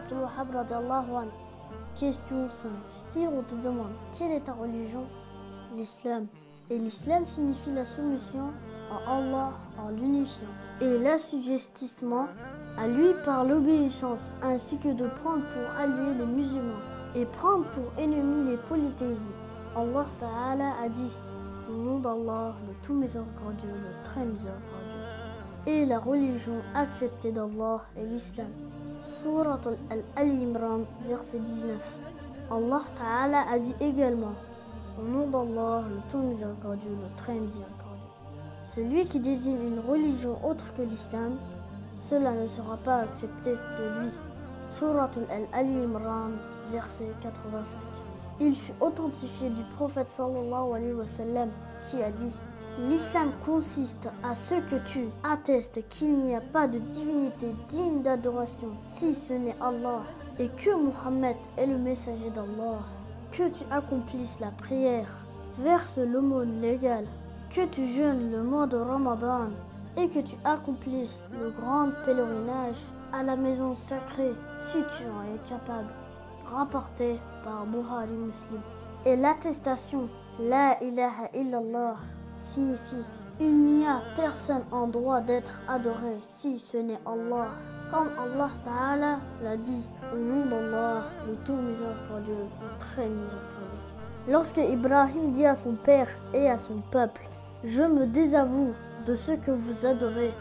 Abdul Wahhab radiallahu anhu. Question 5. Si on te demande quelle est ta religion, l'islam. Et l'islam signifie la soumission à Allah en l'unifiant et l'assujettissement à lui par l'obéissance, ainsi que de prendre pour alliés les musulmans et prendre pour ennemis les polythéismes. Allah Ta'ala a dit: au nom d'Allah, le tout miséricordieux, le très miséricordieux. Et la religion acceptée d'Allah est l'islam. Surat Al-Imran, verset 19. Allah Ta'ala a dit également: au nom d'Allah, le tout miséricordieux, le très miséricordieux. Celui qui désigne une religion autre que l'islam, cela ne sera pas accepté de lui. Surat Al-Imran, verset 85. Il fut authentifié du prophète sallallahu alayhi wa sallam qui a dit: l'islam consiste à ce que tu attestes qu'il n'y a pas de divinité digne d'adoration si ce n'est Allah, et que Muhammad est le messager d'Allah, que tu accomplisses la prière, verses l'aumône légale, que tu jeûnes le mois de Ramadan et que tu accomplisses le grand pèlerinage à la maison sacrée si tu en es capable. Rapporté par Bukhari Muslim. Et l'attestation La ilaha illallah signifie: il n'y a personne en droit d'être adoré si ce n'est Allah. Comme Allah Ta'ala l'a dit: au nom d'Allah, le tout miséricordieux, le très miséricordieux. Lorsque Ibrahim dit à son père et à son peuple: je me désavoue de ce que vous adorez,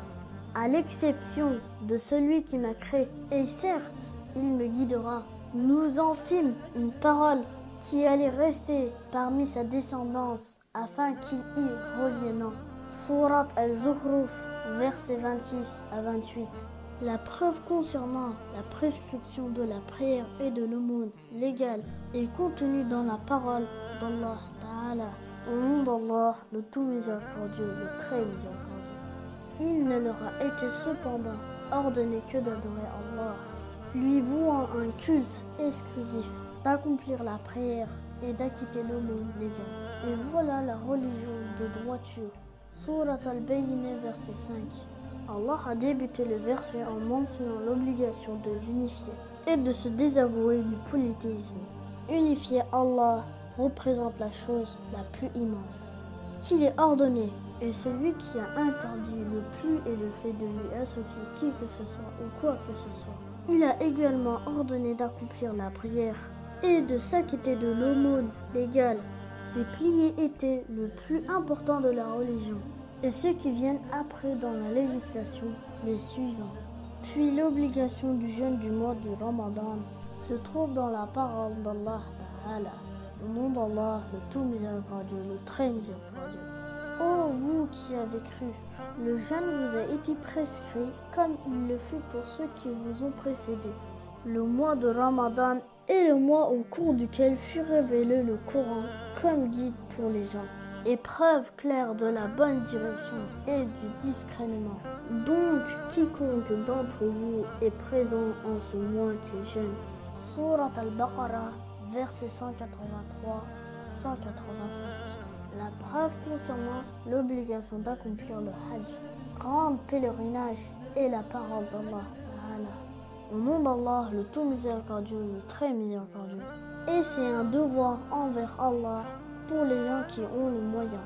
à l'exception de celui qui m'a créé, et certes, il me guidera. Nous en fîmes une parole qui allait rester parmi sa descendance afin qu'il y revienne. Surat Al-Zukhruf, versets 26 à 28. La preuve concernant la prescription de la prière et de l'aumône légale est contenue dans la parole d'Allah Ta'ala. Au nom d'Allah, le tout miséricordieux, le très miséricordieux. Il ne leur a été cependant ordonné que d'adorer Allah, lui vouant un culte exclusif, d'accomplir la prière et d'acquitter l'aumône légale. Et voilà la religion de droiture. Surat Al-Bayyinah, verset 5. Allah a débuté le verset en mentionnant l'obligation de l'unifier et de se désavouer du polythéisme. Unifier Allah représente la chose la plus immense qu'il est ordonné, et celui qui a interdit le plus est le fait de lui associer qui que ce soit ou quoi que ce soit. Il a également ordonné d'accomplir la prière et de s'acquitter de l'aumône légale. Ces piliers étaient le plus important de la religion, et ceux qui viennent après dans la législation, les suivants. Puis l'obligation du jeûne du mois du Ramadan se trouve dans la parole d'Allah Ta'ala. Au nom d'Allah, le tout miséricordieux, le très miséricordieux. Ô vous qui avez cru, le jeûne vous a été prescrit comme il le fut pour ceux qui vous ont précédés. Le mois de Ramadan est le mois au cours duquel fut révélé le Coran comme guide pour les gens, et preuve claire de la bonne direction et du discernement. Donc, quiconque d'entre vous est présent en ce mois qui jeûne. Surat Al-Baqarah, versets 183-185. La preuve concernant l'obligation d'accomplir le Hajj, grand pèlerinage, et la parole d'Allah Ta'ala. Au nom d'Allah, le tout miséricordieux, le très miséricordieux. Et c'est un devoir envers Allah pour les gens qui ont le moyen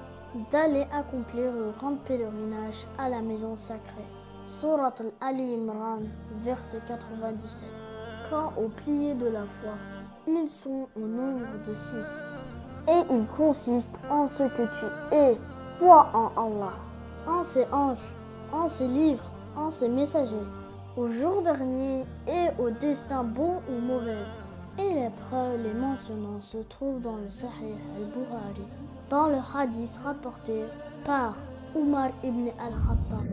d'aller accomplir le grand pèlerinage à la maison sacrée. Surat Al-Imran, verset 97. Quant aux piliers de la foi, ils sont au nombre de 6. Et ils consistent en ce que tu es, foi en Allah, en ses anges, en ses livres, en ses messagers, au jour dernier et au destin bon ou mauvais. Et les preuves les mentionnant se trouvent dans le Sahih al-Bukhari, dans le hadith rapporté par Umar ibn al-Khattab.